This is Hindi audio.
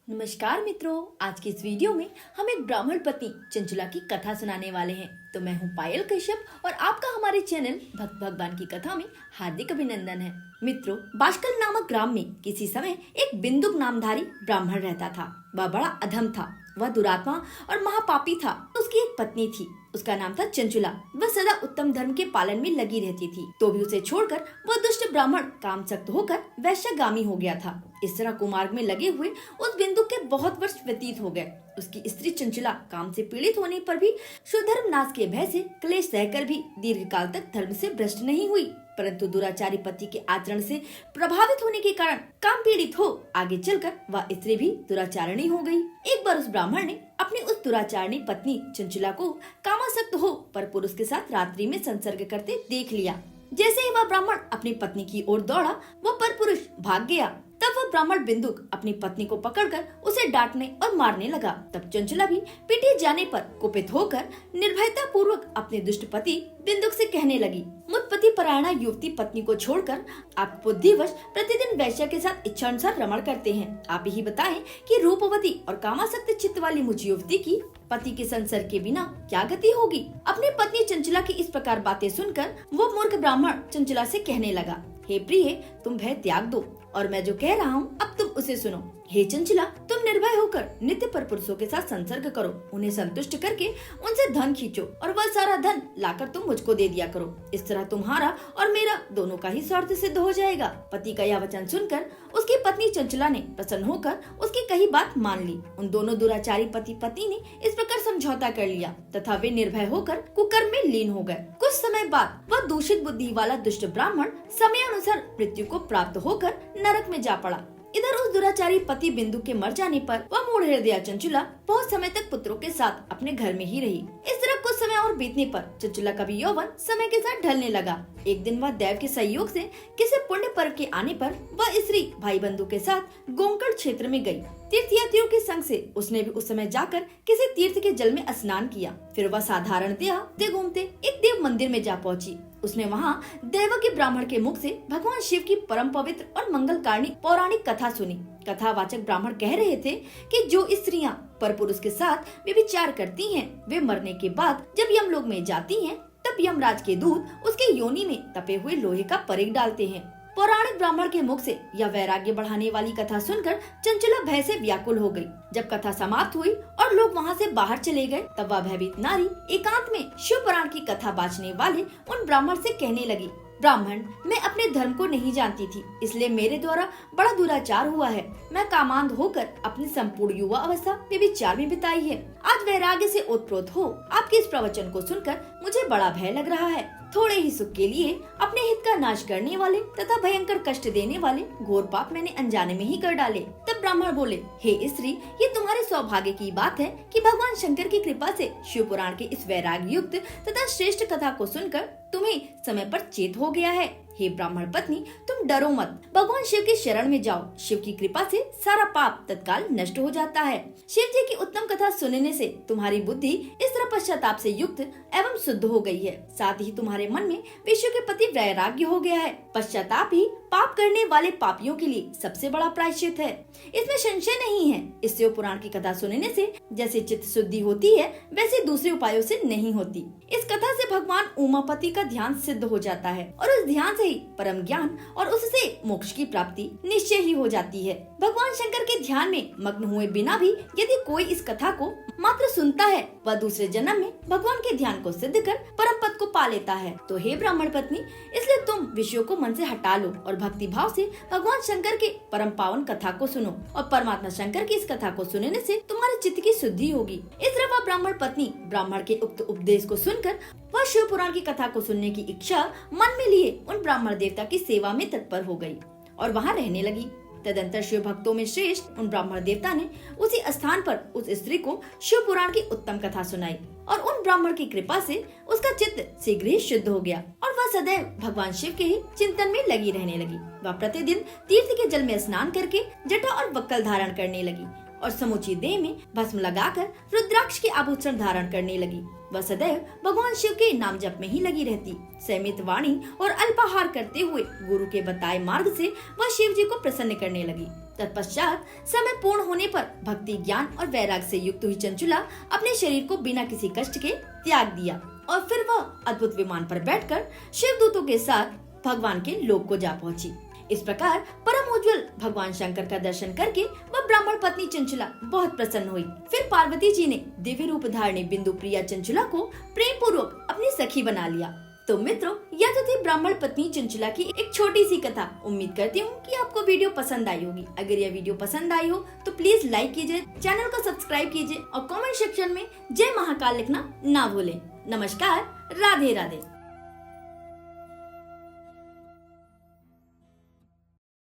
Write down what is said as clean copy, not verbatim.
नमस्कार मित्रों, आज की इस वीडियो में हम एक ब्राह्मण पत्नी चंचला की कथा सुनाने वाले हैं। तो मैं हूं पायल कश्यप और आपका हमारे चैनल भक्त भगवान की कथा में हार्दिक अभिनंदन है। मित्रों, बाष्कल नामक ग्राम में किसी समय एक बिंदुक नामधारी ब्राह्मण रहता था। वह बड़ा अधम था, वह दुरात्मा और महापापी था। उसकी एक पत्नी थी, उसका नाम था चंचुला। वह सदा उत्तम धर्म के पालन में लगी रहती थी, तो भी उसे छोड़कर वह दुष्ट ब्राह्मण कामसक्त होकर वैश्यगामी हो गया था। इस तरह कुमार्ग में लगे हुए उस बिंदुक के बहुत वर्ष व्यतीत हो गए। उसकी स्त्री चंचुला काम से पीड़ित होने पर भी सुधर्म नाश के भय से क्लेश सहकर भी दीर्घ काल तक धर्म से भ्रष्ट नहीं हुई, परंतु दुराचारी पति के आचरण से प्रभावित होने के कारण काम पीड़ित हो आगे चलकर वह स्त्री भी दुराचारणी हो गई। एक बार उस ब्राह्मण ने अपनी उस दुराचारणी पत्नी चंचुला को कामासक्त हो पर पुरुष के साथ रात्रि में संसर्ग करते देख लिया। जैसे ही वह ब्राह्मण अपनी पत्नी की ओर दौड़ा, वह पर पुरुष भाग गया। तब वह ब्राह्मण बिंदुक अपनी पत्नी को पकड़कर उसे डांटने और मारने लगा। तब चंचुला भी पीटे जाने पर कुपित होकर निर्भयता पूर्वक अपने दुष्ट पति बिंदुक से कहने लगी, मुझ पति परायणा युवती पत्नी को छोड़कर आप बुद्धिवश प्रतिदिन वैश्य के साथ इच्छानुसार रमण करते हैं। आप ही बताएं कि रूपवती और कामासक्त चित्त वाली मुझ युवती की पति के संसर्ग के बिना क्या गति होगी। अपनी पत्नी चंचुला की इस प्रकार बातें सुनकर वो मूर्ख ब्राह्मण चंचुला से कहने लगा, हे प्रिय, तुम भय त्याग दो और मैं जो कह रहा हूँ अब तुम उसे सुनो। हे चंचुला, तुम निर्भय होकर नित्य पर पुरुषों के साथ संसर्ग करो, उन्हें संतुष्ट करके उनसे धन खींचो और वह सारा धन लाकर तुम मुझको दे दिया करो। इस तरह तुम्हारा और मेरा दोनों का ही स्वार्थ सिद्ध हो जाएगा। पति का यह वचन सुनकर उसकी पत्नी चंचुला ने प्रसन्न होकर उसकी कही बात मान ली। उन दोनों दुराचारी पति पत्नी ने इस प्रकार समझौता कर लिया तथा वे निर्भय होकर कुकर्म में लीन हो गए। कुछ समय बाद वह दूषित बुद्धि वाला दुष्ट ब्राह्मण समय अनुसार मृत्यु को प्राप्त होकर नरक में जा पड़ा। इधर उस दुराचारी पति बिंदु के मर जाने पर वह मूढ़ हृदया चंचुला बहुत समय तक पुत्रों के साथ अपने घर में ही रही। इस तरह कुछ समय और बीतने पर चंचुला का भी यौवन समय के साथ ढलने लगा। एक दिन वह दैव के सहयोग से किसी पुण्य पर्व के आने पर वह स्त्री भाई बंधु के साथ गोंकड़ क्षेत्र में गई। तीर्थयात्रियों के संग से उसने भी उस समय जाकर किसी तीर्थ के जल में स्नान किया। फिर वह साधारणतया घूमते एक देव मंदिर में जा पहुंची। उसने वहां दैवज्ञ ब्राह्मण के मुख से भगवान शिव की परम पवित्र और मंगलकारिणी पौराणिक कथा सुनी। कथावाचक ब्राह्मण कह रहे थे कि जो स्त्रियां पर पुरुष के साथ व्यभिचार करती हैं, वे मरने के बाद जब यमलोक में जाती हैं, तब यमराज के दूत उसके योनि में तपे हुए लोहे का परिग डालते हैं। पौराणिक ब्राह्मण के मुख से यह वैराग्य बढ़ाने वाली कथा सुनकर चंचुला भय से व्याकुल हो गई। जब कथा समाप्त हुई और लोग वहां से बाहर चले गए, तब वह भयभीत नारी एकांत में शिव पुराण की कथा बांचने वाले उन ब्राह्मण से कहने लगी, ब्राह्मण, मैं अपने धर्म को नहीं जानती थी, इसलिए मेरे द्वारा बड़ा दुराचार हुआ है। मैं कामांध होकर अपनी संपूर्ण युवा अवस्था व्यभिचार में बिताई है। आज वैराग्य से ओतप्रोत हो आपके इस प्रवचन को सुनकर मुझे बड़ा भय लग रहा है। थोड़े ही सुख के लिए अपने हित का नाश करने वाले तथा भयंकर कष्ट देने वाले घोर पाप मैंने अनजाने में ही कर डाले। तब ब्राह्मण बोले, हे स्त्री, ये तुम्हारे सौभाग्य की बात है कि भगवान शंकर की कृपा से शिव पुराण के इस वैराग्य युक्त तथा श्रेष्ठ कथा को सुनकर तुम्हें समय पर चेत हो गया है। हे ब्राह्मण पत्नी, तुम डरो मत, भगवान शिव की शरण में जाओ। शिव की कृपा से सारा पाप तत्काल नष्ट हो जाता है। शिव जी की उत्तम कथा सुनने से तुम्हारी बुद्धि इस तरह पश्चाताप से युक्त एवं शुद्ध हो गई है। साथ ही तुम्हारे मन में विश्व के प्रति वैराग्य हो गया है। पश्चाताप ही पाप करने वाले पापियों के लिए सबसे बड़ा प्रायश्चित है, इसमें संशय नहीं है। इस शिव पुराण की कथा सुनने से जैसे चित्त शुद्धि होती है, वैसे दूसरे उपायों से नहीं होती। इस कथा से भगवान उमापति का ध्यान सिद्ध हो जाता है और उस ध्यान से ही परम ज्ञान और उससे मोक्ष की प्राप्ति निश्चय ही हो जाती है। भगवान शंकर के ध्यान में मग्न हुए बिना भी यदि कोई इस कथा को मात्र सुनता है, वह दूसरे जन्म में भगवान के ध्यान को सिद्ध कर परम पद को पा लेता है। तो हे ब्राह्मण पत्नी, इसलिए तुम विषयों को मन से हटा लो और भक्ति भाव से भगवान शंकर के परम पावन कथा को सुनो और परमात्मा शंकर की इस कथा को सुनने से तुम्हारे चित्त की शुद्धि होगी। इस तरह वह ब्राह्मण पत्नी ब्राह्मण के उक्त उपदेश को सुनकर वह शिव पुराण की कथा को सुनने की इच्छा मन में लिए उन ब्राह्मण देवता की सेवा में तत्पर हो गई और वहाँ रहने लगी। तदंतर शिव भक्तों में श्रेष्ठ उन ब्राह्मण देवता ने उसी स्थान पर उस स्त्री को शिव पुराण की उत्तम कथा सुनाई और उन ब्राह्मण की कृपा से उसका चित्त शीघ्र ही शुद्ध हो गया और वह सदैव भगवान शिव के ही चिंतन में लगी रहने लगी। वह प्रतिदिन तीर्थ के जल में स्नान करके जटा और वक्कल धारण करने लगी और समूची देह में भस्म लगाकर रुद्राक्ष के आभूषण धारण करने लगी। वह सदैव भगवान शिव के नाम जप में ही लगी रहती। संयमित वाणी और अल्पाहार करते हुए गुरु के बताए मार्ग से वह शिव जी को प्रसन्न करने लगी। तत्पश्चात समय पूर्ण होने पर भक्ति, ज्ञान और वैराग्य से युक्त हुई चंचुला अपने शरीर को बिना किसी कष्ट के त्याग दिया और फिर वह अद्भुत विमान पर बैठकर शिवदूतों के साथ भगवान के लोक को जा पहुंची। इस प्रकार परम उज्ज्वल भगवान शंकर का दर्शन करके वह ब्राह्मण पत्नी चंचुला बहुत प्रसन्न हुई। फिर पार्वती जी ने दिव्य रूप धारणी बिंदु प्रिया चंचुला को प्रेम पूर्वक अपनी सखी बना लिया। तो मित्रों, यह तो थी ब्राह्मण पत्नी चंचुला की एक छोटी सी कथा। उम्मीद करती हूँ कि आपको वीडियो पसंद आई होगी। अगर यह वीडियो पसंद आई हो तो प्लीज लाइक कीजिए, चैनल को सब्सक्राइब कीजिए और कमेंट सेक्शन में जय महाकाल लिखना ना भूलें। नमस्कार, राधे राधे।